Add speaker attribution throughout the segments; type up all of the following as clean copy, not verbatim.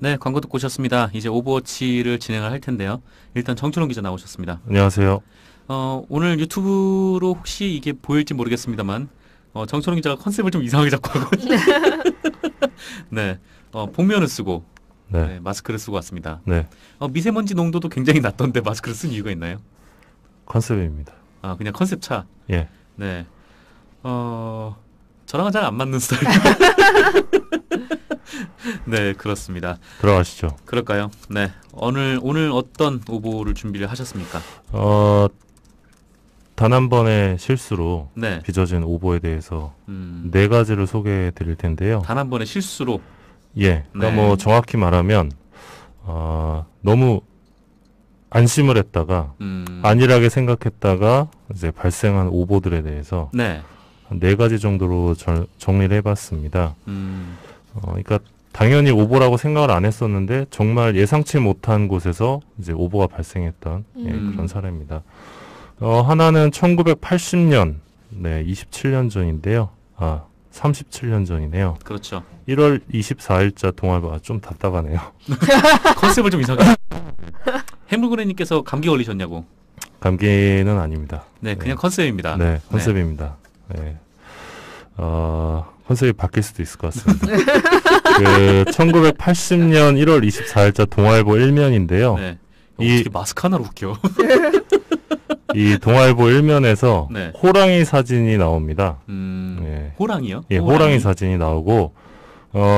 Speaker 1: 네, 광고 듣고 오셨습니다. 이제 오버워치를 진행을 할 텐데요. 일단 정준호 기자 나오셨습니다.
Speaker 2: 안녕하세요.
Speaker 1: 오늘 유튜브로 혹시 이게 보일지 모르겠습니다만, 정준호 기자가 컨셉을 좀 이상하게 잡고 하거든요. 네, 복면을 쓰고,
Speaker 2: 네.
Speaker 1: 네, 마스크를 쓰고 왔습니다.
Speaker 2: 네.
Speaker 1: 미세먼지 농도도 굉장히 낮던데 마스크를 쓴 이유가 있나요?
Speaker 2: 컨셉입니다.
Speaker 1: 아, 그냥 컨셉 차.
Speaker 2: 예.
Speaker 1: 네. 저랑은 잘 안 맞는 스타일. 네, 그렇습니다.
Speaker 2: 들어가시죠.
Speaker 1: 그럴까요? 네. 오늘 어떤 오보를 준비를 하셨습니까?
Speaker 2: 단 한 번의 실수로
Speaker 1: 네.
Speaker 2: 빚어진 오보에 대해서 네 가지를 소개해 드릴 텐데요.
Speaker 1: 단 한 번의 실수로.
Speaker 2: 예. 그러니까
Speaker 1: 네.
Speaker 2: 뭐 정확히 말하면 너무 안심을 했다가 안일하게 생각했다가 이제 발생한 오보들에 대해서
Speaker 1: 네.
Speaker 2: 네 가지 정도로 정리를 해봤습니다. 그러니까 당연히 오보라고 생각을 안 했었는데 정말 예상치 못한 곳에서 이제 오보가 발생했던 예, 그런 사례입니다. 하나는 1980년, 네, 27년 전인데요. 37년 전이네요.
Speaker 1: 그렇죠.
Speaker 2: 1월 24일자 동아일보, 좀 답답하네요.
Speaker 1: 컨셉을 좀 이상하게. 해물고래님께서 감기 걸리셨냐고.
Speaker 2: 감기는 아닙니다.
Speaker 1: 네, 그냥 컨셉입니다.
Speaker 2: 네, 컨셉입니다. 네. 컨셉이 바뀔 수도 있을 것 같습니다. 그 1980년 1월 24일자 동아일보 1면인데요.
Speaker 1: 네. 어떻게 마스크 하나로 웃겨.
Speaker 2: 이 동아일보 1면에서
Speaker 1: 네.
Speaker 2: 호랑이 사진이 나옵니다.
Speaker 1: 예. 호랑이요?
Speaker 2: 예, 호랑이 사진이 나오고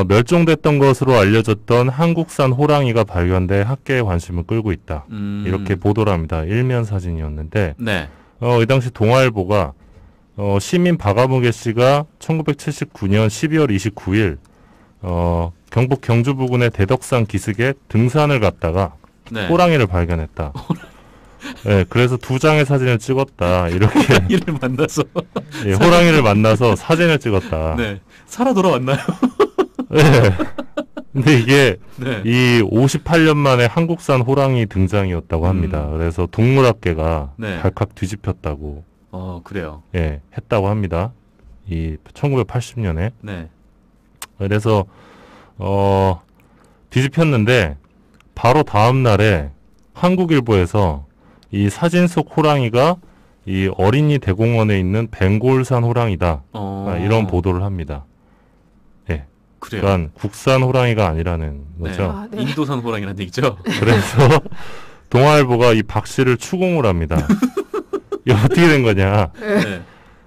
Speaker 2: 멸종됐던 것으로 알려졌던 한국산 호랑이가 발견돼 학계의 관심을 끌고 있다. 이렇게 보도를 합니다. 1면 사진이었는데
Speaker 1: 네.
Speaker 2: 이 당시 동아일보가 시민 박아무개 씨가 1979년 12월 29일 경북 경주 부근의 대덕산 기슭에 등산을 갔다가
Speaker 1: 네.
Speaker 2: 호랑이를 발견했다. 네, 그래서 두 장의 사진을 찍었다. 이렇게
Speaker 1: 호랑이를 만나서.
Speaker 2: 예, 호랑이를 만나서 사진을 찍었다.
Speaker 1: 네. 살아 돌아왔나요?
Speaker 2: 네. 근데 이게
Speaker 1: 네.
Speaker 2: 이 58년 만에 한국산 호랑이 등장이었다고 합니다. 그래서 동물학계가
Speaker 1: 네.
Speaker 2: 발칵 뒤집혔다고.
Speaker 1: 그래요.
Speaker 2: 예, 했다고 합니다. 이 1980년에.
Speaker 1: 네.
Speaker 2: 그래서 뒤집혔는데 바로 다음 날에 한국일보에서 이 사진 속 호랑이가 이 어린이 대공원에 있는 벵골산 호랑이다. 이런 보도를 합니다. 예.
Speaker 1: 그래요.
Speaker 2: 그러니까 국산 호랑이가 아니라는 거죠.
Speaker 1: 네. 인도산 호랑이라는 얘기죠.
Speaker 2: 그래서 동아일보가 이 박 씨를 추궁을 합니다. 이게 어떻게 된 거냐.
Speaker 1: 네.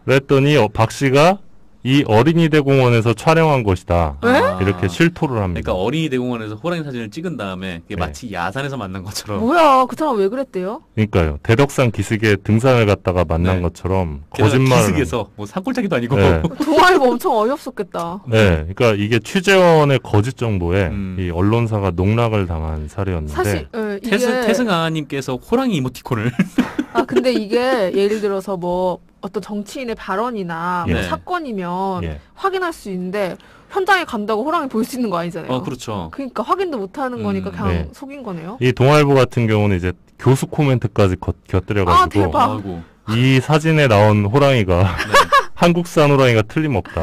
Speaker 2: 그랬더니 박 씨가 이 어린이 대공원에서 촬영한 것이다.
Speaker 1: 네?
Speaker 2: 이렇게 실토를 합니다.
Speaker 1: 그러니까 어린이 대공원에서 호랑이 사진을 찍은 다음에 그게
Speaker 2: 네.
Speaker 1: 마치 야산에서 만난 것처럼.
Speaker 3: 뭐야, 그 사람 왜 그랬대요?
Speaker 2: 그러니까요. 대덕산 기슭에 등산을 갔다가 만난
Speaker 1: 네.
Speaker 2: 것처럼
Speaker 1: 게다가
Speaker 2: 거짓말을.
Speaker 1: 기슭에서 뭐 산골짜기도 아니고.
Speaker 2: 네.
Speaker 3: 동아일보 엄청 어이없었겠다.
Speaker 2: 네, 그러니까 이게 취재원의 거짓 정보에
Speaker 1: 음.
Speaker 2: 이 언론사가 농락을 당한 사례였는데.
Speaker 3: 사실 이게
Speaker 1: 태승아님께서 호랑이 이모티콘을.
Speaker 3: 근데 이게 예를 들어서 뭐 어떤 정치인의 발언이나 뭐
Speaker 1: 네.
Speaker 3: 사건이면
Speaker 2: 예.
Speaker 3: 확인할 수 있는데 현장에 간다고 호랑이 볼 수 있는 거 아니잖아요.
Speaker 1: 그렇죠.
Speaker 3: 그러니까 확인도 못하는 거니까 그냥
Speaker 2: 네.
Speaker 3: 속인 거네요.
Speaker 2: 이 동아일보 같은 경우는 이제 교수 코멘트까지 곁들여가지고
Speaker 3: 대박.
Speaker 1: 아이고.
Speaker 2: 이 사진에 나온 호랑이가
Speaker 1: 네.
Speaker 2: 한국산 호랑이가 틀림없다.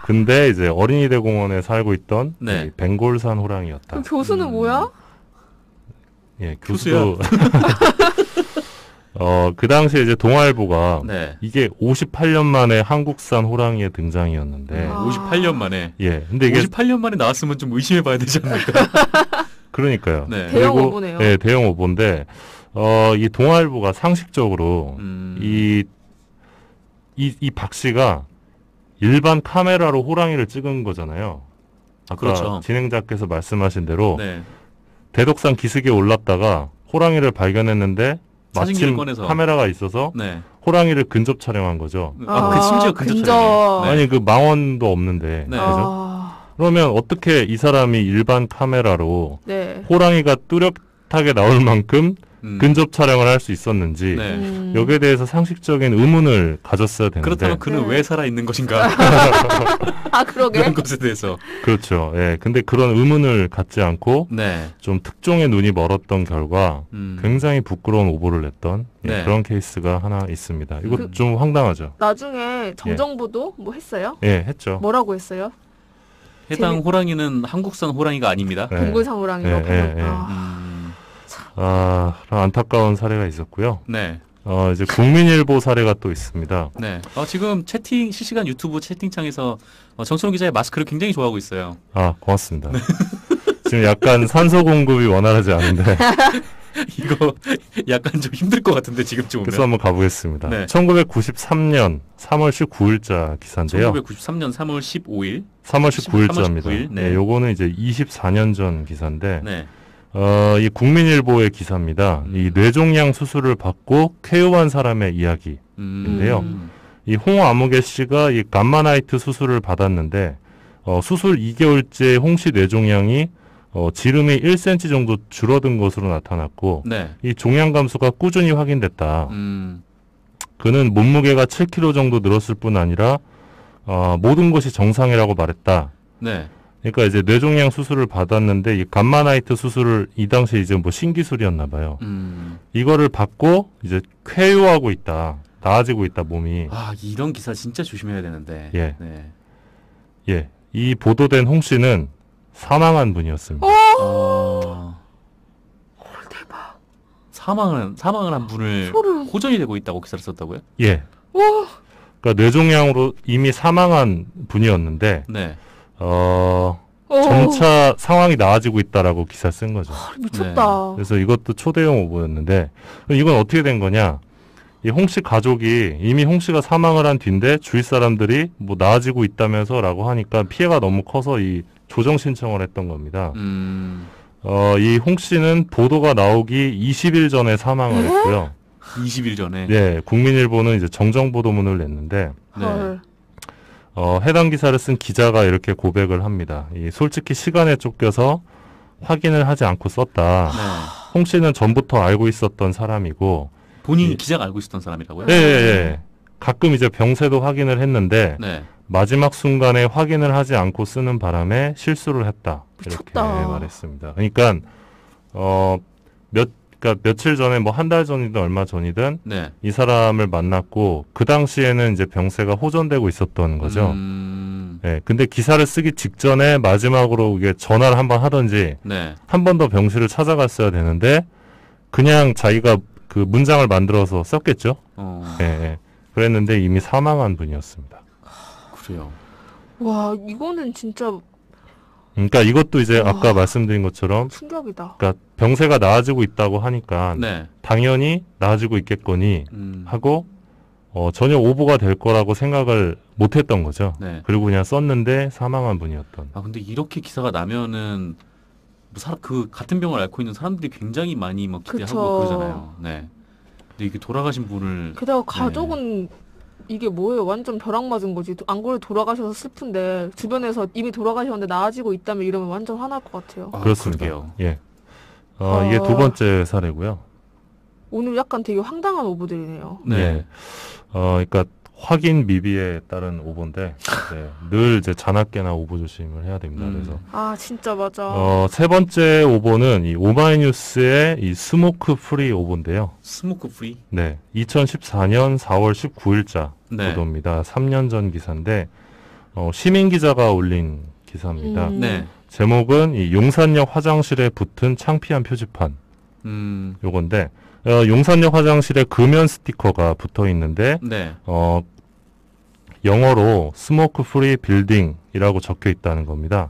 Speaker 2: 근데 이제 어린이 대공원에 살고 있던
Speaker 1: 네.
Speaker 2: 이 벵골산 호랑이였다.
Speaker 3: 그럼 교수는 뭐야?
Speaker 2: 예, 교수도 그 당시에 이제 동아일보가
Speaker 1: 네.
Speaker 2: 이게 58년 만에 한국산 호랑이의 등장이었는데
Speaker 1: 58년 만에.
Speaker 2: 예, 근데 이게
Speaker 1: 58년 만에 나왔으면 좀 의심해봐야 되지 않을까?
Speaker 2: 그러니까요.
Speaker 1: 네.
Speaker 3: 대형
Speaker 2: 그리고,
Speaker 3: 오보네요.
Speaker 2: 네, 대형 오보인데 이 동아일보가 상식적으로 이 박 씨가 일반 카메라로 호랑이를 찍은 거잖아요. 아까
Speaker 1: 그렇죠.
Speaker 2: 진행자께서 말씀하신 대로
Speaker 1: 네.
Speaker 2: 대덕산 기슭에 올랐다가 호랑이를 발견했는데
Speaker 1: 사진기를
Speaker 2: 마침
Speaker 1: 꺼내서.
Speaker 2: 카메라가 있어서
Speaker 1: 네.
Speaker 2: 호랑이를 근접 촬영한 거죠.
Speaker 1: 심지어 근접 촬영이에요. 네.
Speaker 2: 아니 그 망원도 없는데
Speaker 1: 네.
Speaker 2: 그죠? 그러면 어떻게 이 사람이 일반 카메라로
Speaker 3: 네.
Speaker 2: 호랑이가 뚜렷하게 나올 만큼 근접 촬영을 할 수 있었는지
Speaker 1: 네.
Speaker 2: 여기에 대해서 상식적인 의문을 가졌어야 되는데
Speaker 1: 그렇다면 그는
Speaker 3: 네.
Speaker 1: 왜 살아있는 것인가?
Speaker 3: 그러게.
Speaker 1: 그런 것에 대해서.
Speaker 2: 그렇죠. 예. 근데 그런 의문을 갖지 않고
Speaker 1: 네.
Speaker 2: 좀 특종의 눈이 멀었던 결과 굉장히 부끄러운 오보를 냈던
Speaker 1: 네.
Speaker 2: 그런 케이스가 하나 있습니다. 이거
Speaker 3: 그-
Speaker 2: 좀 황당하죠.
Speaker 3: 나중에 정정보도 뭐 했어요?
Speaker 2: 예, 했죠.
Speaker 3: 뭐라고 했어요?
Speaker 1: 해당 호랑이는 한국산 호랑이가 아닙니다.
Speaker 2: 네.
Speaker 3: 동글산 호랑이라고.
Speaker 2: 네, 네, 그런 안타까운 사례가 있었고요.
Speaker 1: 네.
Speaker 2: 이제 국민일보 사례가 또 있습니다.
Speaker 1: 네. 지금 실시간 유튜브 채팅창에서 정철웅 기자의 마스크를 굉장히 좋아하고 있어요.
Speaker 2: 고맙습니다. 지금 약간 산소 공급이 원활하지 않은데.
Speaker 1: 이거 약간 좀 힘들 것 같은데 지금쯤 오면.
Speaker 2: 그래서 한번 가보겠습니다.
Speaker 1: 네.
Speaker 2: 1993년 3월 19일자 기사인데요.
Speaker 1: 1993년 3월 15일.
Speaker 2: 3월 19일자입니다.
Speaker 1: 19일. 네.
Speaker 2: 네, 요거는 이제 24년 전 기사인데,
Speaker 1: 네.
Speaker 2: 이 국민일보의 기사입니다. 이 뇌종양 수술을 받고 쾌유한 사람의 이야기인데요. 이 홍아무개 씨가 이 감마나이트 수술을 받았는데, 수술 2개월째 홍 씨 뇌종양이 지름이 1cm 정도 줄어든 것으로 나타났고,
Speaker 1: 네.
Speaker 2: 이 종양 감소가 꾸준히 확인됐다. 그는 몸무게가 7kg 정도 늘었을 뿐 아니라 모든 것이 정상이라고 말했다.
Speaker 1: 네.
Speaker 2: 그러니까 이제 뇌종양 수술을 받았는데 이 감마나이트 수술을 이 당시에 이제 뭐 신기술이었나 봐요. 이거를 받고 이제 쾌유하고 있다. 나아지고 있다 몸이.
Speaker 1: 이런 기사 진짜 조심해야 되는데.
Speaker 2: 예.
Speaker 1: 네.
Speaker 2: 예. 이 보도된 홍 씨는 사망한 분이었습니다.
Speaker 3: 대박.
Speaker 1: 사망을 한 분을
Speaker 3: 소름.
Speaker 1: 호전이 되고 있다고 기사를 썼다고요?
Speaker 2: 예. 그러니까 뇌종양으로 이미 사망한 분이었는데
Speaker 1: 네.
Speaker 2: 점차 상황이 나아지고 있다라고 기사 쓴 거죠.
Speaker 3: 미쳤다.
Speaker 2: 그래서 이것도 초대형 오보였는데 이건 어떻게 된 거냐? 이 홍 씨 가족이 이미 홍 씨가 사망을 한 뒤인데 주위 사람들이 뭐 나아지고 있다면서라고 하니까 피해가 너무 커서 이 조정 신청을 했던 겁니다. 이 홍 씨는 보도가 나오기 20일 전에 사망을 했고요.
Speaker 1: 20일 전에.
Speaker 2: 네, 국민일보는 이제 정정 보도문을 냈는데
Speaker 3: 헐.
Speaker 2: 해당 기사를 쓴 기자가 이렇게 고백을 합니다. 솔직히 시간에 쫓겨서 확인을 하지 않고 썼다.
Speaker 1: 네.
Speaker 2: 홍 씨는 전부터 알고 있었던 사람이고
Speaker 1: 본인이 기자가 알고 있었던 사람이라고요?
Speaker 2: 예. 가끔 이제 병세도 확인을 했는데
Speaker 1: 네.
Speaker 2: 마지막 순간에 확인을 하지 않고 쓰는 바람에 실수를 했다. 이렇게
Speaker 3: 미쳤다.
Speaker 2: 말했습니다. 그러니까 며칠 전에 뭐 한 달 전이든 얼마 전이든
Speaker 1: 네.
Speaker 2: 이 사람을 만났고 그 당시에는 이제 병세가 호전되고 있었던 거죠. 예. 근데 기사를 쓰기 직전에 마지막으로 이게 전화를 한번 하든지
Speaker 1: 네.
Speaker 2: 한 번 더 병실을 찾아갔어야 되는데 그냥 자기가 그 문장을 만들어서 썼겠죠. 예. 그랬는데 이미 사망한 분이었습니다.
Speaker 1: 그래요.
Speaker 3: 와, 이거는 진짜
Speaker 2: 그러니까 이것도 이제 아까 말씀드린 것처럼
Speaker 3: 충격이다.
Speaker 2: 그러니까 병세가 나아지고 있다고 하니까
Speaker 1: 네.
Speaker 2: 당연히 나아지고 있겠거니 하고 전혀 오보가 될 거라고 생각을 못했던 거죠.
Speaker 1: 네.
Speaker 2: 그리고 그냥 썼는데 사망한 분이었던.
Speaker 1: 근데 이렇게 기사가 나면은 그 같은 병을 앓고 있는 사람들이 굉장히 많이 막 기대하고
Speaker 3: 그쵸.
Speaker 1: 그러잖아요. 네. 근데 이게 돌아가신 분을
Speaker 3: 게다가 가족은 이게 뭐예요? 완전 벼락 맞은 거지. 안 그래도 돌아가셔서 슬픈데 주변에서 이미 돌아가셨는데 나아지고 있다면 이러면 완전 화날 것 같아요.
Speaker 2: 그렇습니다.
Speaker 1: 그러게요.
Speaker 2: 예. 이게 두 번째 사례고요.
Speaker 3: 오늘 약간 되게 황당한 오보들이네요.
Speaker 1: 네.
Speaker 2: 예. 그러니까 확인 미비에 따른 오보인데 늘 이제 자나깨나 오보 조심을 해야 됩니다. 그래서
Speaker 3: 진짜 맞아.
Speaker 2: 세 번째 오보는 이 오마이뉴스의 이 스모크 프리 오보인데요.
Speaker 1: 스모크 프리?
Speaker 2: 네, 2014년 4월 19일자
Speaker 1: 네.
Speaker 2: 보도입니다. 3년 전 기사인데 시민 기자가 올린 기사입니다.
Speaker 1: 네.
Speaker 2: 제목은 이 용산역 화장실에 붙은 창피한 표지판. 요건데 용산역 화장실에 금연 스티커가 붙어 있는데
Speaker 1: 네.
Speaker 2: 영어로 스모크 프리 빌딩이라고 적혀 있다는 겁니다.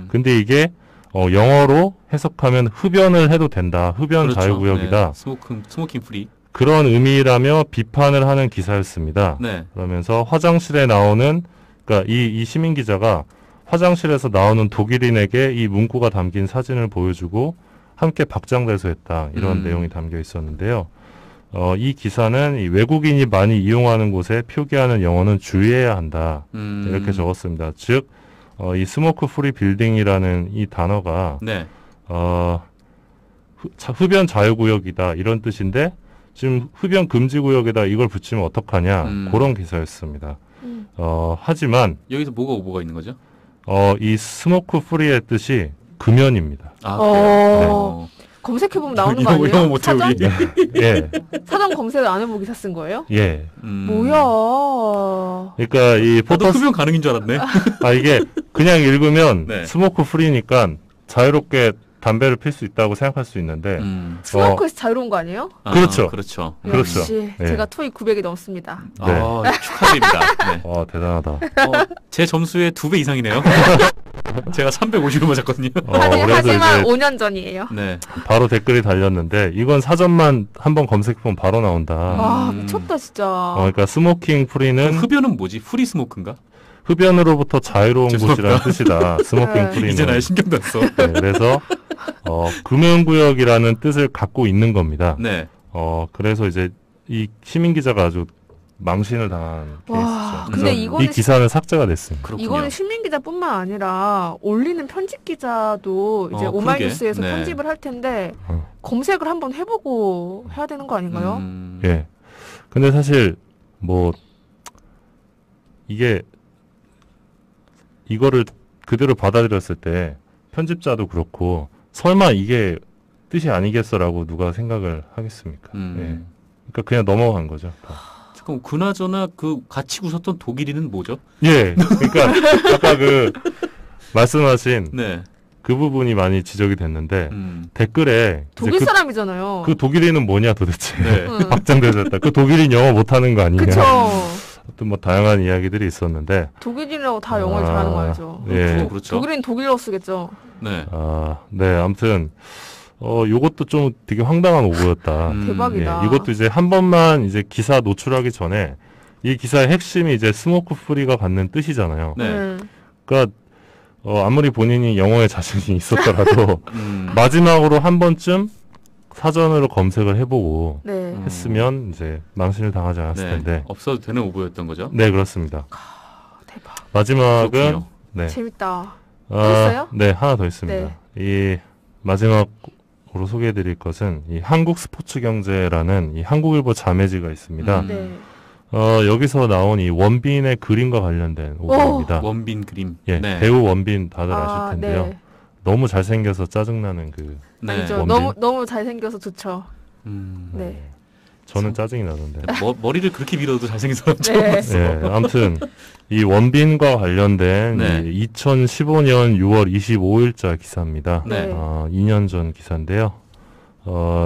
Speaker 2: 근데 이게 영어로 해석하면 흡연을 해도 된다. 흡연
Speaker 1: 그렇죠.
Speaker 2: 자유구역이다.
Speaker 1: 네. 스모킹 프리.
Speaker 2: 그런 의미라며 비판을 하는 기사였습니다.
Speaker 1: 네.
Speaker 2: 그러면서 화장실에 나오는 그러니까 이 시민 기자가 화장실에서 나오는 독일인에게 이 문구가 담긴 사진을 보여주고 함께 박장대소했다. 이런 내용이 담겨 있었는데요. 이 기사는 이 외국인이 많이 이용하는 곳에 표기하는 영어는 주의해야 한다. 이렇게 적었습니다. 즉, 이 스모크 프리 빌딩이라는 이 단어가
Speaker 1: 네.
Speaker 2: 흡연 자유구역이다. 이런 뜻인데 지금 흡연 금지구역에다 이걸 붙이면 어떡하냐. 그런 기사였습니다. 하지만
Speaker 1: 여기서 뭐가 오보가 있는 거죠?
Speaker 2: 이 스모크 프리의 뜻이 금연입니다.
Speaker 1: 그래요?
Speaker 3: 검색해보면 나오는 거
Speaker 1: 이런
Speaker 3: 아니에요?
Speaker 1: 거 못해
Speaker 3: 사전?
Speaker 1: 우리.
Speaker 2: 예,
Speaker 3: 사전 검색을 안 해보기 샀은 거예요?
Speaker 2: 예.
Speaker 3: 뭐야.
Speaker 2: 그러니까 이
Speaker 1: 나도
Speaker 2: 포커스
Speaker 1: 흡연 가능인 줄 알았네.
Speaker 2: 이게 그냥 읽으면
Speaker 1: 네.
Speaker 2: 스모크 프리니까 자유롭게 담배를 필 수 있다고 생각할 수 있는데
Speaker 3: 스모크에서 자유로운 거 아니에요?
Speaker 2: 그렇죠.
Speaker 1: 그렇죠.
Speaker 2: 그렇죠.
Speaker 3: 역시
Speaker 2: 네.
Speaker 3: 제가 토익 900이 넘습니다.
Speaker 2: 네.
Speaker 1: 축하드립니다. 네.
Speaker 2: 대단하다.
Speaker 1: 제 점수의 2배 이상이네요. 제가 350을 맞았거든요.
Speaker 2: 그래서
Speaker 3: 하지만
Speaker 2: 이제
Speaker 3: 5년 전이에요.
Speaker 1: 네.
Speaker 2: 바로 댓글이 달렸는데 이건 사전만 한번 검색해보면 바로 나온다.
Speaker 3: 와 미쳤다 진짜.
Speaker 2: 그러니까 스모킹 프리는
Speaker 1: 흡연은 뭐지? 프리 스모크인가?
Speaker 2: 흡연으로부터 자유로운
Speaker 1: 죄송합니다.
Speaker 2: 곳이라는 뜻이다. 스모킹
Speaker 3: 네.
Speaker 2: 프리는.
Speaker 1: 이제 날 신경도 안 써.
Speaker 2: 네, 그래서 금연구역이라는 뜻을 갖고 있는 겁니다.
Speaker 1: 네.
Speaker 2: 그래서 이제 이 시민 기자가 아주 망신을 당한
Speaker 3: 와,
Speaker 2: 케이스죠.
Speaker 3: 근데
Speaker 2: 그래서
Speaker 3: 이거는
Speaker 2: 이 기사는 삭제가 됐습니다.
Speaker 1: 그렇군요.
Speaker 3: 이거는 시민 기자뿐만 아니라 올리는 편집 기자도 이제
Speaker 1: 그러게.
Speaker 3: 오마이뉴스에서
Speaker 1: 네.
Speaker 3: 편집을 할 텐데
Speaker 2: 어.
Speaker 3: 검색을 한번 해보고 해야 되는 거 아닌가요?
Speaker 2: 예. 근데 사실 뭐 이거를 그대로 받아들였을 때 편집자도 그렇고 설마 이게 뜻이 아니겠어라고 누가 생각을 하겠습니까? 예. 그러니까 그냥 넘어간 거죠.
Speaker 1: 잠깐 그나저나 그 같이 웃었던 독일인은 뭐죠?
Speaker 2: 예. 그러니까 아까 그 말씀하신
Speaker 1: 네.
Speaker 2: 그 부분이 많이 지적이 됐는데 댓글에 이제
Speaker 3: 독일 사람이잖아요.
Speaker 2: 그 독일인은 뭐냐 도대체.
Speaker 1: 네.
Speaker 3: 응.
Speaker 2: 박장대소했다. 그 독일인 영어 못하는 거 아니냐.
Speaker 3: 그쵸.
Speaker 2: 어떤 뭐 다양한 이야기들이 있었는데.
Speaker 3: 독일인이라고 다 영어를 잘하는 거 알죠.
Speaker 2: 예.
Speaker 1: 그렇죠.
Speaker 3: 독일인 독일어 쓰겠죠.
Speaker 1: 네.
Speaker 2: 네. 아무튼 요것도 좀 되게 황당한 오보였다.
Speaker 3: 대박이다.
Speaker 2: 예, 이것도 이제 한 번만 이제 기사 노출하기 전에 이 기사의 핵심이 이제 스모크 프리가 갖는 뜻이잖아요.
Speaker 1: 네.
Speaker 2: 그러니까 아무리 본인이 영어에 자신이 있었더라도
Speaker 1: 음.
Speaker 2: 마지막으로 한 번쯤 사전으로 검색을 해보고
Speaker 3: 네.
Speaker 2: 했으면 이제 망신을 당하지 않았을
Speaker 1: 네.
Speaker 2: 텐데.
Speaker 1: 없어도 되는 오보였던 거죠?
Speaker 2: 네, 그렇습니다.
Speaker 3: 대박.
Speaker 2: 마지막은
Speaker 1: 그렇군요.
Speaker 2: 네.
Speaker 3: 재밌다. 또 있어요?
Speaker 2: 네, 하나 더 있습니다. 이 마지막으로 소개해드릴 것은 이 한국 스포츠 경제라는 이 한국일보 자매지가 있습니다.
Speaker 3: 네.
Speaker 2: 여기서 나온 이 원빈의 그림과 관련된 오보입니다.
Speaker 1: 원빈 그림.
Speaker 2: 예,
Speaker 1: 네.
Speaker 2: 배우 원빈 다들 아실 텐데요.
Speaker 3: 네.
Speaker 2: 너무 잘생겨서 짜증나는 그
Speaker 1: 네.
Speaker 3: 아니죠.
Speaker 2: 원빈.
Speaker 3: 너무 잘생겨서 좋죠. 네.
Speaker 2: 저는 짜증이 나던데.
Speaker 1: 머리를 그렇게 밀어도 잘생긴 사람 처음
Speaker 3: 네.
Speaker 1: 봤어.
Speaker 2: 예, 아무튼 이 원빈과 관련된
Speaker 1: 네.
Speaker 2: 이 2015년 6월 25일자 기사입니다.
Speaker 1: 네.
Speaker 2: 2년 전 기사인데요.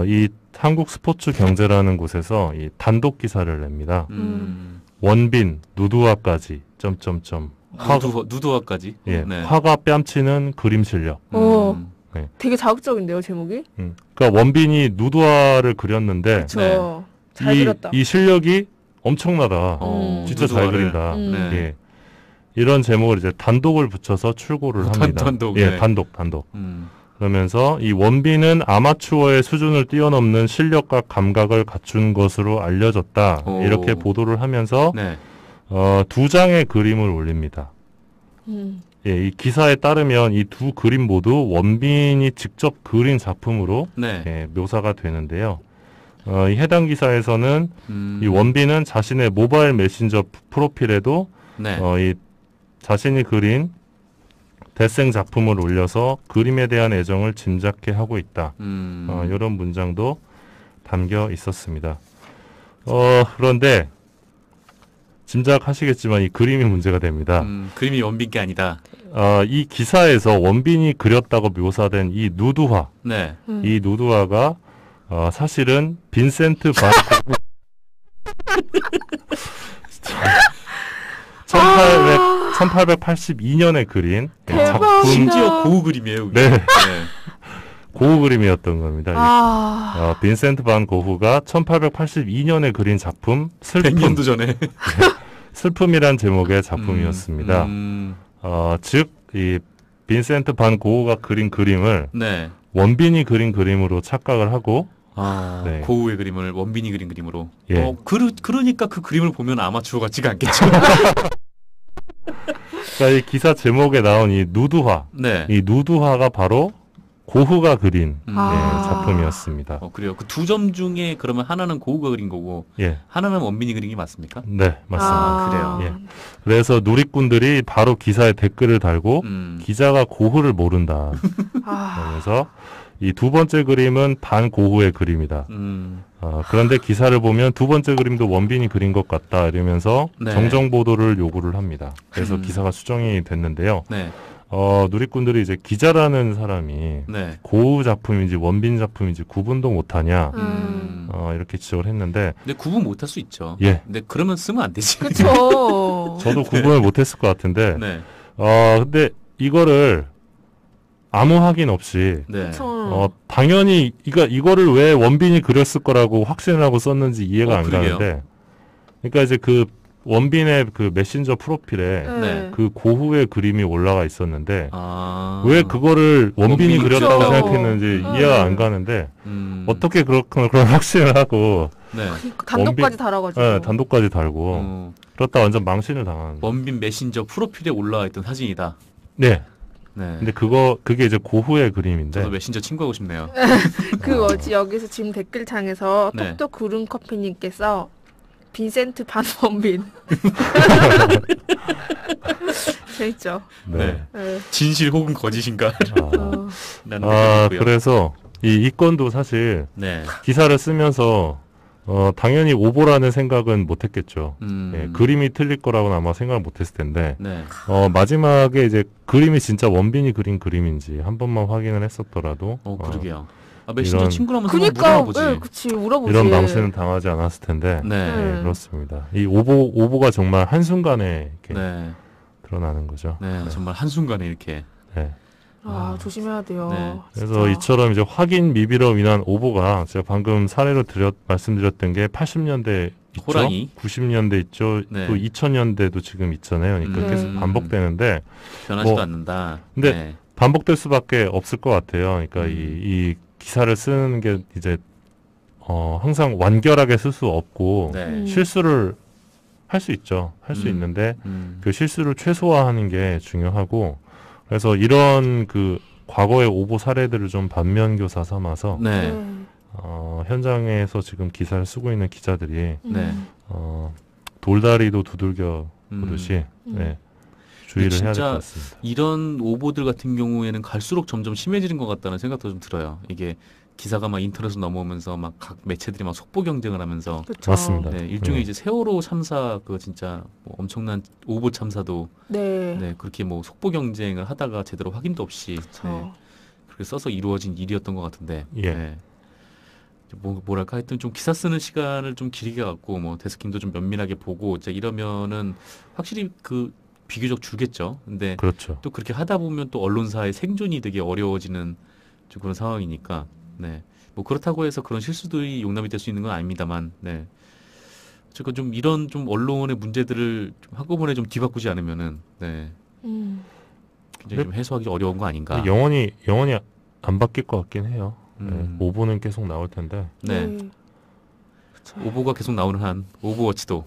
Speaker 2: 이 한국 스포츠 경제라는 곳에서 이 단독 기사를 냅니다. 원빈 누드화까지 점점점
Speaker 1: 누드화까지.
Speaker 2: 예,
Speaker 1: 네.
Speaker 2: 화가 뺨치는 그림 실력.
Speaker 3: 오,
Speaker 2: 네.
Speaker 3: 되게 자극적인데요, 제목이?
Speaker 2: 그러니까 원빈이 누드화를 그렸는데
Speaker 3: 그렇죠.
Speaker 1: 네.
Speaker 3: 잘 그렸다.
Speaker 2: 이 실력이 엄청나다. 진짜 잘
Speaker 1: 누드화를.
Speaker 2: 그린다.
Speaker 3: 음.
Speaker 1: 네.
Speaker 2: 예. 이런 제목을 이제 단독을 붙여서 출고를 합니다.
Speaker 1: 단독,
Speaker 2: 예,
Speaker 1: 네.
Speaker 2: 단독.
Speaker 1: 음.
Speaker 2: 그러면서 이 원빈은 아마추어의 수준을 뛰어넘는 실력과 감각을 갖춘 것으로 알려졌다.
Speaker 1: 오.
Speaker 2: 이렇게 보도를 하면서
Speaker 1: 네.
Speaker 2: 2장의 그림을 올립니다. 예, 이 기사에 따르면 이 두 그림 모두 원빈이 직접 그린 작품으로
Speaker 1: 네.
Speaker 2: 예, 묘사가 되는데요. 이 해당 기사에서는 이 원빈은 자신의 모바일 메신저 프로필에도
Speaker 1: 네.
Speaker 2: 이 자신이 그린 대생 작품을 올려서 그림에 대한 애정을 짐작케 하고 있다. 이런 문장도 담겨 있었습니다. 그런데 짐작하시겠지만 이 그림이 문제가 됩니다.
Speaker 1: 그림이 원빈 게 아니다.
Speaker 2: 이 기사에서 원빈이 그렸다고 묘사된 이 누드화,
Speaker 1: 네.
Speaker 2: 이 누드화가 사실은 빈센트 반 1882년에 그린
Speaker 3: 대박이다.
Speaker 2: 작품,
Speaker 1: 심지어 고우 그림이에요. 그게.
Speaker 2: 네. 고우 그림이었던 겁니다. 빈센트 반 고흐가 1882년에 그린 작품 슬픔,
Speaker 1: 100년도 전에.
Speaker 2: 슬픔이란 제목의 작품이었습니다. 즉, 이 빈센트 반 고흐가 그린 그림을
Speaker 1: 네.
Speaker 2: 원빈이 그린 그림으로 착각을 하고 네.
Speaker 1: 고우의 그림을 원빈이 그린 그림으로.
Speaker 2: 예.
Speaker 1: 그러니까 그 그림을 보면 아마추어 같지가 않겠죠.
Speaker 2: 그러니까 이 기사 제목에 나온 이 누드화,
Speaker 1: 네.
Speaker 2: 이 누드화가 바로 고흐가 그린
Speaker 3: 아.
Speaker 2: 작품이었습니다.
Speaker 1: 그래요. 그 두 점 중에 그러면 하나는 고우가 그린 거고
Speaker 2: 예,
Speaker 1: 하나는 원빈이 그린 게 맞습니까?
Speaker 2: 네, 맞습니다.
Speaker 1: 그래요.
Speaker 2: 예. 그래서 누리꾼들이 바로 기사에 댓글을 달고 기자가 고흐를 모른다. 그래서 이 두 번째 그림은 반고흐의 그림이다. 그런데 기사를 보면 두 번째 그림도 원빈이 그린 것 같다 이러면서
Speaker 1: 네.
Speaker 2: 정정 보도를 요구를 합니다. 그래서 기사가 수정이 됐는데요.
Speaker 1: 네.
Speaker 2: 누리꾼들이 이제 기자라는 사람이
Speaker 1: 네.
Speaker 2: 고흐 작품인지 원빈 작품인지 구분도 못하냐 이렇게 지적을 했는데
Speaker 1: 근데 구분 못할 수 있죠.
Speaker 2: 예.
Speaker 1: 근데 그러면 쓰면 안 되지.
Speaker 3: 그쵸.
Speaker 2: 저도 구분을 못했을 것 같은데
Speaker 1: 네.
Speaker 2: 근데 이거를 아무 확인 없이
Speaker 1: 네.
Speaker 3: 그쵸.
Speaker 2: 당연히 이거를 왜 원빈이 그렸을 거라고 확신을 하고 썼는지 이해가 안
Speaker 1: 그러게요.
Speaker 2: 가는데 그러니까 이제 그 원빈의 그 메신저 프로필에
Speaker 1: 네.
Speaker 2: 그 고흐의 그림이 올라가 있었는데
Speaker 1: 아.
Speaker 2: 왜 그거를 원빈이
Speaker 1: 원빈이
Speaker 2: 그렸다고
Speaker 3: 그쵸.
Speaker 2: 생각했는지 이해가 안 가는데 어떻게 그런 확신을 하고
Speaker 1: 네.
Speaker 3: 그러니까 단독까지 달아가지고.
Speaker 2: 단독까지 달고 그렇다 완전 망신을 당하는.
Speaker 1: 원빈 메신저 프로필에 올라와 있던 사진이다.
Speaker 2: 네.
Speaker 1: 네.
Speaker 2: 근데 그게 이제 고흐의 그림인데.
Speaker 1: 저도 메신저 친구하고 싶네요.
Speaker 3: 그 뭐지 여기서 지금 댓글창에서
Speaker 1: 네.
Speaker 3: 톡톡 구름 커피님께서 빈센트 반 원빈. 재밌죠.
Speaker 2: 네.
Speaker 3: 네.
Speaker 1: 진실 혹은 거짓인가?
Speaker 3: 어,
Speaker 1: 라는 생각이고요.
Speaker 2: 그래서 이 건도 사실
Speaker 1: 네.
Speaker 2: 기사를 쓰면서 당연히 오보라는 생각은 못했겠죠. 예, 그림이 틀릴 거라고는 아마 생각을 못했을 텐데
Speaker 1: 네.
Speaker 2: 마지막에 이제 그림이 진짜 원빈이 그린 그림인지 한 번만 확인을 했었더라도
Speaker 1: 그러게요. 메신저
Speaker 2: 이런-
Speaker 1: 친구라면서
Speaker 3: 그니까,
Speaker 1: 물어보지.
Speaker 3: 네, 그치, 물어보지.
Speaker 2: 이런 망신은 당하지 않았을 텐데
Speaker 1: 네.
Speaker 2: 네, 그렇습니다. 이 오보가 정말 한순간에 이렇게
Speaker 1: 네.
Speaker 2: 드러나는 거죠.
Speaker 1: 네. 정말 한순간에 이렇게.
Speaker 2: 네.
Speaker 3: 조심해야 돼요.
Speaker 1: 네.
Speaker 2: 그래서
Speaker 3: 진짜.
Speaker 2: 이처럼 이제 확인 미비로 인한 오보가 제가 방금 사례로 말씀드렸던 게 80년대 있죠,
Speaker 1: 호랑이.
Speaker 2: 90년대 있죠,
Speaker 1: 네.
Speaker 2: 또 2000년대도 지금 있잖아요. 그러니까 계속 반복되는데
Speaker 1: 변하지도
Speaker 2: 뭐,
Speaker 1: 않는다.
Speaker 2: 근데
Speaker 1: 네.
Speaker 2: 반복될 수밖에 없을 것 같아요. 그러니까 이 기사를 쓰는 게 이제 항상 완결하게 쓸 수 없고
Speaker 1: 네.
Speaker 2: 실수를 할 수 있죠. 할 수 있는데 그 실수를 최소화하는 게 중요하고 그래서 이런 그 과거의 오보 사례들을 좀 반면교사 삼아서
Speaker 1: 네.
Speaker 2: 현장에서 지금 기사를 쓰고 있는 기자들이
Speaker 1: 네.
Speaker 2: 돌다리도 두들겨 보듯이 네, 주의를 해야 될
Speaker 1: 진짜
Speaker 2: 것 같습니다.
Speaker 1: 이런 오보들 같은 경우에는 갈수록 점점 심해지는 것 같다는 생각도 좀 들어요. 이게 기사가 막 인터넷으로 넘어오면서 막 각 매체들이 막 속보 경쟁을 하면서
Speaker 3: 그쵸.
Speaker 2: 맞습니다.
Speaker 1: 네, 일종의
Speaker 2: 네.
Speaker 1: 이제 세월호 참사 그 진짜 뭐 엄청난 오보 참사도
Speaker 3: 네.
Speaker 1: 네, 그렇게 뭐 속보 경쟁을 하다가 제대로 확인도 없이
Speaker 3: 그쵸.
Speaker 1: 네, 그렇게 써서 이루어진 일이었던 것 같은데
Speaker 2: 예.
Speaker 1: 네. 뭐랄까 하여튼 좀 기사 쓰는 시간을 좀 길게 갖고 뭐 데스킹도 좀 면밀하게 보고 이제 이러면은 확실히 그 비교적 줄겠죠. 근데
Speaker 2: 그렇죠.
Speaker 1: 또 그렇게 하다 보면 또 언론사의 생존이 되게 어려워지는 좀 그런 상황이니까 네. 뭐 그렇다고 해서 그런 실수들이 용납이 될 수 있는 건 아닙니다만 네. 어쨌건 좀 이런 좀 언론의 문제들을 좀 한꺼번에 좀 뒤바꾸지 않으면은 네. 굉장히 좀 해소하기 어려운 거 아닌가.
Speaker 2: 영원히 안 바뀔 것 같긴 해요. 네,
Speaker 1: 음.
Speaker 2: 오보는 계속 나올 텐데
Speaker 1: 네. 오보가 계속 나오는 한 오버워치도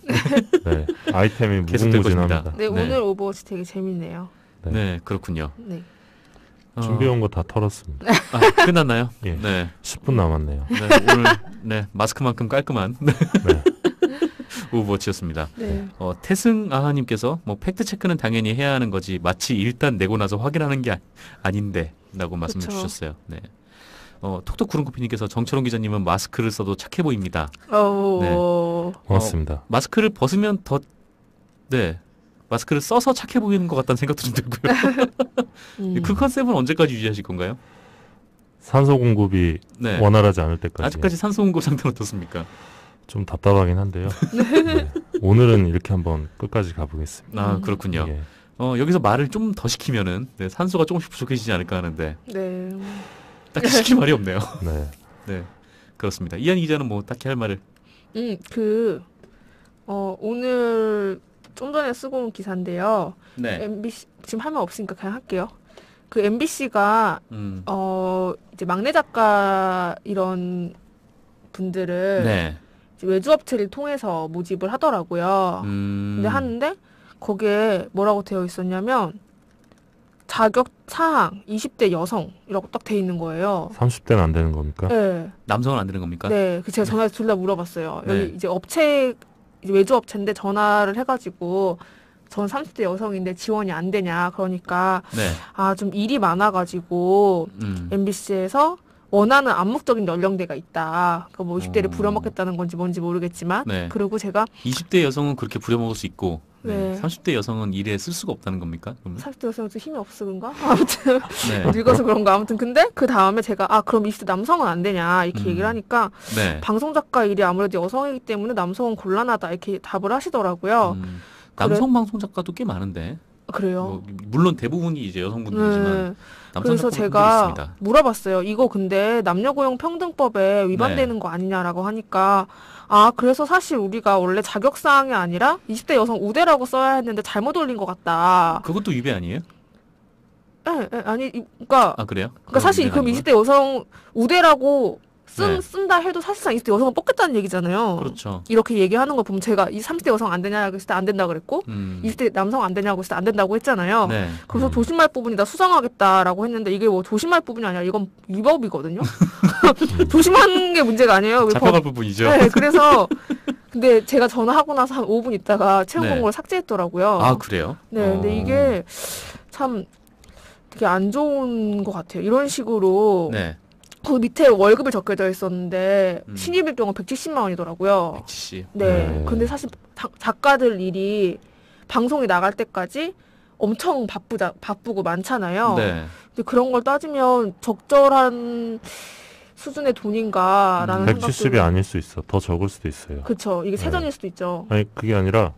Speaker 2: 네, 아이템이
Speaker 1: 계속될
Speaker 2: 무궁무진합니다.
Speaker 3: 네,
Speaker 1: 네.
Speaker 3: 오늘 오버워치 되게 재밌네요.
Speaker 2: 네.
Speaker 1: 네, 그렇군요.
Speaker 3: 네.
Speaker 2: 준비해온 거 다 털었습니다.
Speaker 1: 끝났나요?
Speaker 2: 예.
Speaker 1: 네.
Speaker 2: 10분 남았네요.
Speaker 1: 네, 오늘 네, 마스크만큼 깔끔한
Speaker 2: 네.
Speaker 1: 오버워치였습니다.
Speaker 3: 네.
Speaker 1: 태승아하님께서 뭐 팩트 체크는 당연히 해야 하는 거지 마치 일단 내고 나서 확인하는 게 아닌데라고 말씀해
Speaker 3: 그쵸.
Speaker 1: 주셨어요. 네. 톡톡 구름커피님께서 정철원 기자님은 마스크를 써도 착해 보입니다.
Speaker 2: 고맙습니다.
Speaker 1: 마스크를 벗으면 더 네. 마스크를 써서 착해 보이는 것 같다는 생각도 좀 들고요. 그 컨셉은 언제까지 유지하실 건가요?
Speaker 2: 산소 공급이
Speaker 1: 네.
Speaker 2: 원활하지 않을 때까지.
Speaker 1: 아직까지 산소 공급 상태는 어떻습니까?
Speaker 2: 좀 답답하긴 한데요. 네. 오늘은 이렇게 한번 끝까지 가보겠습니다.
Speaker 1: 아, 그렇군요.
Speaker 2: 예.
Speaker 1: 여기서 말을 좀 더 시키면은 네, 산소가 조금씩 부족해지지 않을까 하는데
Speaker 3: 네.
Speaker 1: 딱히 시킬 말이 없네요.
Speaker 2: 네.
Speaker 1: 네, 그렇습니다. 이한 기자는 뭐 딱히 할 말을.
Speaker 3: 오늘 좀 전에 쓰고 온 기사인데요.
Speaker 1: 네.
Speaker 3: MBC 지금 할 말 없으니까 그냥 할게요. 그 MBC가 이제 막내 작가 이런 분들을
Speaker 1: 네.
Speaker 3: 이제 외주업체를 통해서 모집을 하더라고요. 근데 하는데 거기에 뭐라고 되어 있었냐면 자격 사항 20대 여성이라고 딱 돼 있는 거예요.
Speaker 2: 30대는 안 되는 겁니까?
Speaker 3: 네.
Speaker 1: 남성은 안 되는 겁니까?
Speaker 3: 네. 그 제가 전화해서 둘 다 물어봤어요.
Speaker 1: 네.
Speaker 3: 여기 이제 업체 이제 외주업체인데 전화를 해가지고 전 30대 여성인데 지원이 안 되냐. 그러니까
Speaker 1: 네.
Speaker 3: 좀 일이 많아가지고 MBC에서 원하는 암묵적인 연령대가 있다. 그러니까 뭐 20대를 부려먹겠다는 건지 뭔지 모르겠지만
Speaker 1: 네.
Speaker 3: 그리고 제가
Speaker 1: 20대 여성은 그렇게 부려먹을 수 있고
Speaker 3: 네.
Speaker 1: 30대 여성은 일에 쓸 수가 없다는 겁니까?
Speaker 3: 40대 여성은 좀 힘이 없어 그런가? 아무튼
Speaker 1: 네.
Speaker 3: 늙어서 그런가 아무튼 근데 그 다음에 제가 그럼 20대 남성은 안 되냐 이렇게 얘기를 하니까
Speaker 1: 네.
Speaker 3: 방송작가 일이 아무래도 여성이기 때문에 남성은 곤란하다 이렇게 답을 하시더라고요.
Speaker 1: 남성 방송 작가도 꽤 많은데.
Speaker 3: 그래요?
Speaker 1: 물론 대부분이 이제 여성분들이지만 남성
Speaker 3: 그래서
Speaker 1: 작가분들도
Speaker 3: 제가
Speaker 1: 있습니다.
Speaker 3: 물어봤어요. 이거 근데 남녀고용평등법에 위반되는 거 아니냐라고 하니까 그래서 사실 우리가 원래 자격사항이 아니라 20대 여성 우대라고 써야 했는데 잘못 올린 것 같다.
Speaker 1: 그것도 위배 아니에요?
Speaker 3: 아니 그러니까
Speaker 1: 그래요?
Speaker 3: 그러니까 사실 그럼 20대 여성 우대라고 쓴다 해도 사실상 20대 여성을 뽑겠다는 얘기잖아요.
Speaker 1: 그렇죠.
Speaker 3: 이렇게 얘기하는 거 보면 제가 이 30대 여성 안 되냐고 했을 때 안 된다 그랬고 20대 남성 안 되냐고 했을 때 안 된다고 했잖아요.
Speaker 1: 네.
Speaker 3: 그래서 조심할 부분이 나 수정하겠다라고 했는데 이게 뭐 조심할 부분이 아니라 이건 위법이거든요. 조심하는 게 문제가 아니에요.
Speaker 1: 잡혀갈 부분이죠.
Speaker 3: 네, 그래서 근데 제가 전화하고 나서 한 5분 있다가 채용 공고를 삭제했더라고요.
Speaker 1: 그래요?
Speaker 3: 네, 근데 이게 참 되게 안 좋은 것 같아요. 이런 식으로 그 밑에 월급이 적혀져 있었는데 신입일 경우 170만 원이더라고요.
Speaker 1: 170.
Speaker 3: 네. 근데 사실 작가들 일이 방송이 나갈 때까지 엄청 바쁘고 많잖아요.
Speaker 1: 네.
Speaker 3: 근데 그런 걸 따지면 적절한 수준의 돈인가라는
Speaker 2: 170이 아닐 수 있어. 더 적을 수도 있어요.
Speaker 3: 그렇죠. 이게 세전일 수도 있죠.
Speaker 2: 아니 그게 아니라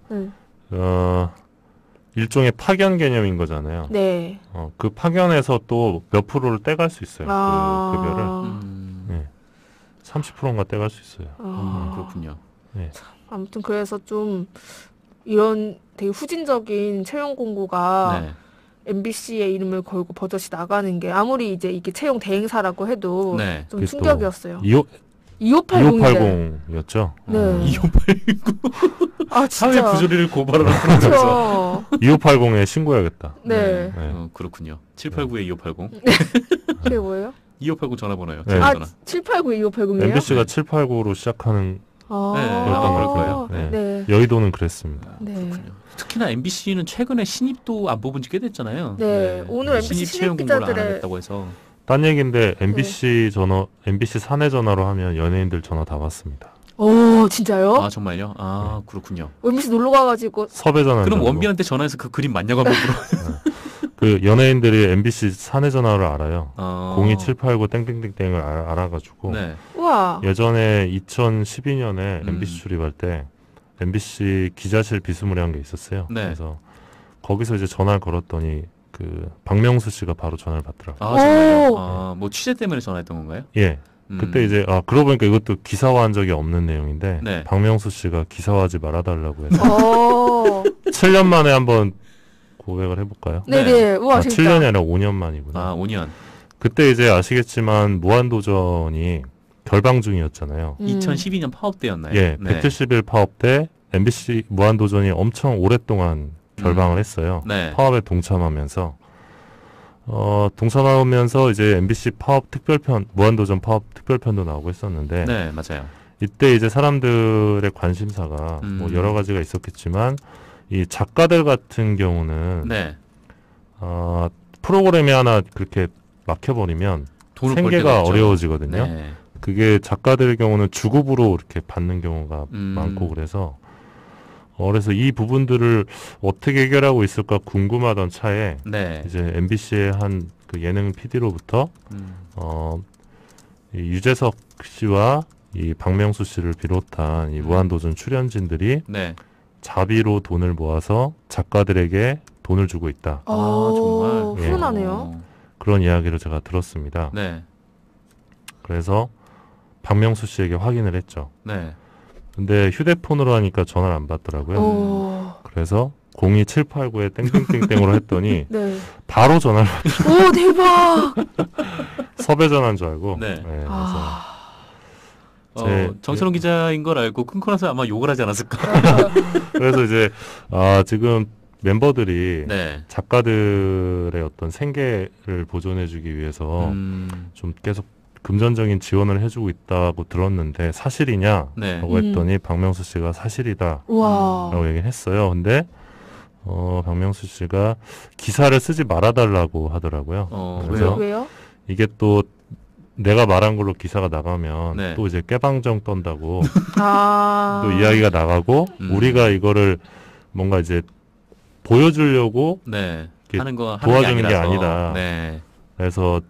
Speaker 2: 일종의 파견 개념인 거잖아요.
Speaker 3: 네.
Speaker 2: 그 파견에서 또 몇 프로를 떼갈 수 있어요. 그 급여를. 30%인가 떼갈 수 있어요.
Speaker 1: 그렇군요.
Speaker 2: 네.
Speaker 3: 아무튼 그래서 좀 이런 되게 후진적인 채용 공고가 MBC의 이름을 걸고 버젓이 나가는 게 아무리 이제 이게 채용 대행사라고 해도 좀 충격이었어요.
Speaker 2: 2580이었죠.
Speaker 3: 네.
Speaker 1: 2580.
Speaker 3: 진짜.
Speaker 1: 사회 부조리를 고발을 하는 거죠.
Speaker 2: 2580에 신고해야겠다.
Speaker 3: 네.
Speaker 1: 그렇군요. 789에 2580.
Speaker 3: 그게 뭐예요?
Speaker 1: 2580 전화번호요.
Speaker 2: 네.
Speaker 3: 789에 2580이에요?
Speaker 2: MBC가 789로 시작하는
Speaker 1: 그럴 거예요.
Speaker 2: 네. 여의도는 그랬습니다.
Speaker 3: 네.
Speaker 1: 특히나 MBC는 최근에 신입도 안 뽑은 지 꽤 됐잖아요.
Speaker 3: 네. 오늘 MBC 신입 기자들의
Speaker 1: 안 했다고 해서.
Speaker 2: 딴 얘기인데 MBC MBC 사내 전화로 하면 연예인들 전화 다 받습니다.
Speaker 3: 오, 진짜요?
Speaker 1: 정말요? 그렇군요.
Speaker 3: MBC 놀러 가가지고
Speaker 2: 섭외 전화.
Speaker 1: 그럼 원빈한테 전화해서 그 그림 맞냐고 한번 물어.
Speaker 2: 그 연예인들이 MBC 사내 전화를 알아요. 02789 땡땡땡땡을 알아가지고.
Speaker 3: 우와.
Speaker 2: 예전에 2012년에 MBC 출입할 때 MBC 기자실 비스무리한 게 있었어요. 그래서 거기서 이제 전화를 걸었더니 그 박명수 씨가 바로 전화를 받더라고요.
Speaker 1: 정말요? 뭐 취재 때문에 전화했던 건가요?
Speaker 2: 예. 그때 이제 그러고 보니까 이것도 기사화한 적이 없는 내용인데 박명수 씨가 기사화하지 말아달라고 해서 7년 만에 한번 고백을 해볼까요?
Speaker 3: 네네. 우와, 진짜.
Speaker 2: 7년이 아니라 5년 만이구나.
Speaker 1: 5년.
Speaker 2: 그때 이제 아시겠지만 무한도전이 결방 중이었잖아요.
Speaker 1: 2012년 파업 때였나요?
Speaker 2: 예. 170일 파업 때 MBC 무한도전이 엄청 오랫동안 결방을 했어요. 파업에 동참하면서 이제 MBC 파업 특별편, 무한도전 파업 특별편도 나오고 했었는데.
Speaker 1: 네, 맞아요.
Speaker 2: 이때 이제 사람들의 관심사가 뭐 여러 가지가 있었겠지만 이 작가들 같은 경우는 프로그램이 하나 그렇게 막혀버리면 생계가 어려워지거든요. 그게 작가들의 경우는 주급으로 이렇게 받는 경우가 많고 그래서 이 부분들을 어떻게 해결하고 있을까 궁금하던 차에 이제 MBC의 한 그 예능 PD로부터 이 유재석 씨와 이 박명수 씨를 비롯한 이 무한도전 출연진들이 자비로 돈을 모아서 작가들에게 돈을 주고 있다.
Speaker 3: 정말 훈훈하네요.
Speaker 2: 그런 이야기를 제가 들었습니다. 그래서 박명수 씨에게 확인을 했죠. 근데 휴대폰으로 하니까 전화를 안 받더라고요. 그래서 02789에 땡땡땡땡으로 했더니 바로 전화를
Speaker 3: 오, 대박.
Speaker 2: 섭외 전화인 줄 알고.
Speaker 1: 정철웅 기자인 걸 알고 끊고 나서 아마 욕을 하지 않았을까.
Speaker 2: 그래서 이제 지금 멤버들이 작가들의 어떤 생계를 보존해주기 위해서 좀 계속 금전적인 지원을 해주고 있다고 들었는데 사실이냐라고 했더니 박명수 씨가 사실이다라고 얘기를 했어요. 근데 박명수 씨가 기사를 쓰지 말아달라고 하더라고요.
Speaker 3: 왜요?
Speaker 2: 이게 또 내가 말한 걸로 기사가 나가면
Speaker 1: 네.
Speaker 2: 또 이제 깨방정 떤다고
Speaker 3: 아.
Speaker 2: 또 이야기가 나가고 우리가 이거를 뭔가 이제 보여주려고
Speaker 1: 네.
Speaker 2: 이렇게
Speaker 1: 하는 거
Speaker 2: 도와주는 게
Speaker 1: 아니라서.
Speaker 2: 아니다.
Speaker 1: 네.
Speaker 2: 그래서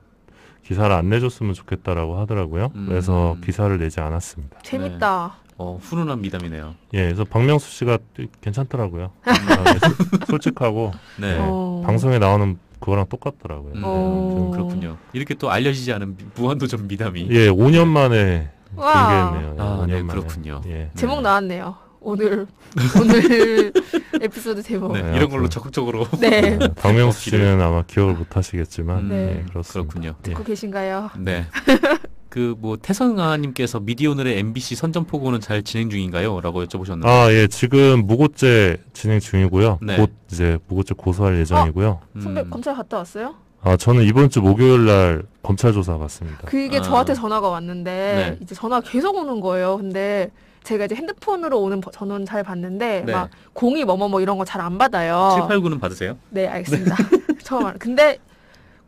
Speaker 2: 기사를 안 내줬으면 좋겠다라고 하더라고요. 그래서 기사를 내지 않았습니다.
Speaker 3: 재밌다.
Speaker 1: 훈훈한 미담이네요.
Speaker 2: 예, 그래서 박명수 씨가 괜찮더라고요. 솔직하고
Speaker 1: 네.
Speaker 2: 방송에 나오는 그거랑 똑같더라고요.
Speaker 1: 그렇군요. 이렇게 또 알려지지 않은 무한도전 미담이.
Speaker 2: 예, 5년 만에
Speaker 3: 와.
Speaker 2: 공개했네요. 예,
Speaker 1: 아,
Speaker 2: 5년
Speaker 1: 네,
Speaker 2: 만에.
Speaker 1: 그렇군요.
Speaker 2: 예.
Speaker 3: 제목 나왔네요. 오늘 에피소드 제목.
Speaker 1: 네,
Speaker 2: 네,
Speaker 1: 이런 걸로
Speaker 2: 아무튼.
Speaker 1: 적극적으로.
Speaker 3: 네.
Speaker 2: 박명수 씨는 아마 기억을 못 하시겠지만
Speaker 3: 네.
Speaker 2: 예, 그렇습니다.
Speaker 1: 그렇군요.
Speaker 2: 예.
Speaker 3: 듣고 계신가요?
Speaker 1: 네. 그 뭐 태성아님께서 미디오늘의 MBC 선전포고는 잘 진행 중인가요?라고 여쭤보셨는데.
Speaker 2: 아, 예, 지금 무고죄 진행 중이고요.
Speaker 1: 네.
Speaker 2: 곧 이제 무고죄 고소할 예정이고요.
Speaker 3: 선배 검찰 갔다 왔어요?
Speaker 2: 아, 저는 이번 주 목요일 날 검찰 조사 갔습니다.
Speaker 3: 그게
Speaker 1: 아.
Speaker 3: 저한테 전화가 왔는데
Speaker 1: 네.
Speaker 3: 이제 전화가 계속 오는 거예요. 근데 제가 이제 핸드폰으로 오는 전원 잘 받는데
Speaker 1: 네.
Speaker 3: 막 02 뭐뭐뭐 이런 거 잘 안 받아요.
Speaker 1: 789는 받으세요?
Speaker 3: 네, 알겠습니다. 처음 알. 근데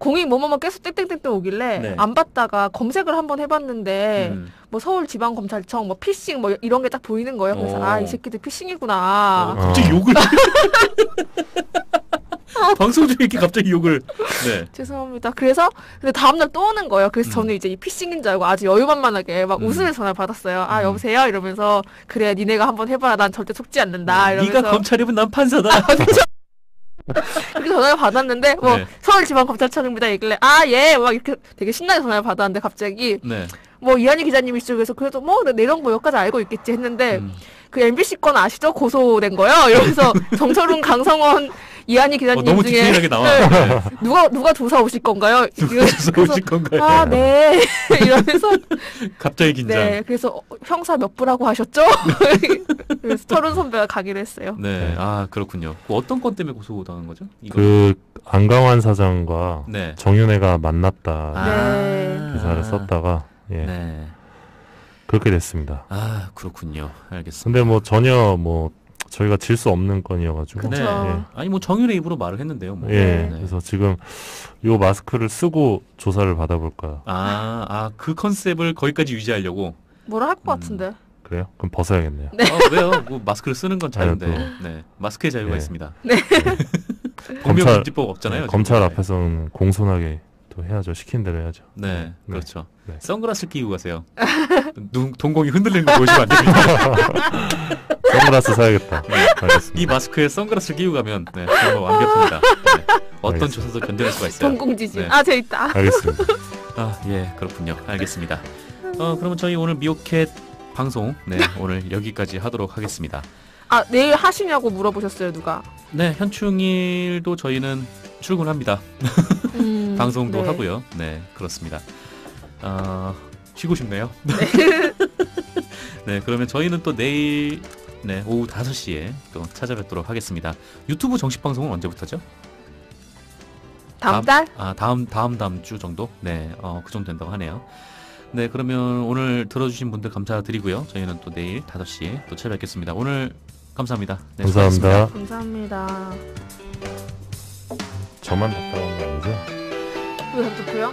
Speaker 3: 02 뭐뭐뭐 계속 땡땡땡땡 오길래
Speaker 1: 네.
Speaker 3: 안 받다가 검색을 한번 해봤는데 뭐 서울지방검찰청 뭐 피싱 뭐 이런 게 딱 보이는 거예요. 그래서
Speaker 1: 오.
Speaker 3: 아, 이 새끼들 피싱이구나.
Speaker 1: 갑자기 욕을. 방송 중에 이렇게 갑자기 욕을. 네.
Speaker 3: 죄송합니다. 그래서 근데 다음날 또 오는 거예요. 그래서 저는 이제 이 피싱인 줄 알고 아주 여유만만하게 막 웃으면서 전화를 받았어요. 아, 여보세요? 이러면서 그래, 니네가 한번 해봐라. 난 절대 속지 않는다. 이러면서
Speaker 1: 네가 검찰이면 난 판사다.
Speaker 3: 그렇게 전화를 받았는데 뭐
Speaker 1: 네.
Speaker 3: 서울지방검찰청입니다. 얘길래 아, 예. 막 이렇게 되게 신나게 전화를 받았는데 갑자기
Speaker 1: 네.
Speaker 3: 뭐 이한희 기자님이시죠. 그래서 그래도 뭐 내용 뭐 여기까지 알고 있겠지 했는데 그 MBC 건 아시죠? 고소된 거요. 이러면서 정철훈, 강성원, 이한희 기자님
Speaker 1: 너무
Speaker 3: 중에
Speaker 1: 디테일하게 나와.
Speaker 3: 네.
Speaker 1: 네.
Speaker 3: 누가 조사 오실 건가요?
Speaker 1: 조사 오실 건가요?
Speaker 3: 아, 네. 이러면서
Speaker 1: 갑자기 긴장.
Speaker 3: 네. 그래서 형사 몇 부라고 하셨죠? 그래서 철훈 선배가 가기로 했어요.
Speaker 1: 네. 아, 그렇군요. 그 어떤 건 때문에 고소당한 거죠? 이거?
Speaker 2: 그 안강환 사장과
Speaker 1: 네.
Speaker 2: 정윤회가 만났다
Speaker 3: 네.
Speaker 2: 기사를 썼다가 예,
Speaker 1: 네.
Speaker 2: 그렇게 됐습니다.
Speaker 1: 아, 그렇군요. 알겠습니다.
Speaker 2: 근데 뭐 전혀 뭐 저희가 질 수 없는 건이어가지고
Speaker 3: 그쵸.
Speaker 1: 네. 아니 뭐 정윤의 입으로 말을 했는데요. 뭐.
Speaker 2: 예,
Speaker 1: 네.
Speaker 2: 그래서 지금 요 마스크를 쓰고 조사를 받아볼까.
Speaker 1: 그 컨셉을 거기까지 유지하려고.
Speaker 3: 뭐라 할 것 같은데.
Speaker 2: 그래요? 그럼 벗어야겠네요.
Speaker 1: 왜요? 뭐 마스크를 쓰는 건 자유인데.
Speaker 2: 아니요,
Speaker 1: 네. 마스크의 자유가
Speaker 2: 네.
Speaker 1: 있습니다.
Speaker 2: 검찰-
Speaker 1: 공명금지법 없잖아요.
Speaker 2: 네,
Speaker 1: 지금.
Speaker 2: 검찰
Speaker 1: 네.
Speaker 2: 앞에서는 공손하게 또 해야죠. 시킨 대로 해야죠.
Speaker 1: 네, 그렇죠.
Speaker 2: 네.
Speaker 1: 선글라스 끼고 가세요. 동공이 흔들리는 거 보시면 안 됩니다.
Speaker 2: 선글라스 사야겠다. 알겠습니다.
Speaker 1: 이 마스크에 선글라스를 끼고 가면 네, 정말 완벽합니다. 네. 어떤
Speaker 2: 알겠습니다.
Speaker 1: 조사도 견뎌낼 수가 있어요.
Speaker 3: 동공지진.
Speaker 1: 네.
Speaker 3: 아, 재밌다.
Speaker 2: 알겠습니다.
Speaker 1: 아, 예, 그렇군요. 알겠습니다. 그러면 저희 오늘 미오캣 방송 오늘 여기까지 하도록 하겠습니다.
Speaker 3: 아, 내일 하시냐고 물어보셨어요, 누가.
Speaker 1: 네, 현충일도 저희는 출근합니다. 방송도
Speaker 3: 네.
Speaker 1: 하고요. 네, 그렇습니다. 쉬고 싶네요. 네, 그러면 저희는 또 내일 오후 5시에 또 찾아뵙도록 하겠습니다. 유튜브 정식 방송은 언제부터죠?
Speaker 3: 다음 달?
Speaker 1: 다음 주 정도? 네, 그 정도 된다고 하네요. 네, 그러면 오늘 들어주신 분들 감사드리고요. 저희는 또 내일 5시에 또 찾아뵙겠습니다. 오늘 감사합니다. 네,
Speaker 2: 감사합니다.
Speaker 3: 감사합니다.
Speaker 2: 저만 답답한 거 아니죠?
Speaker 3: 왜 답답해요?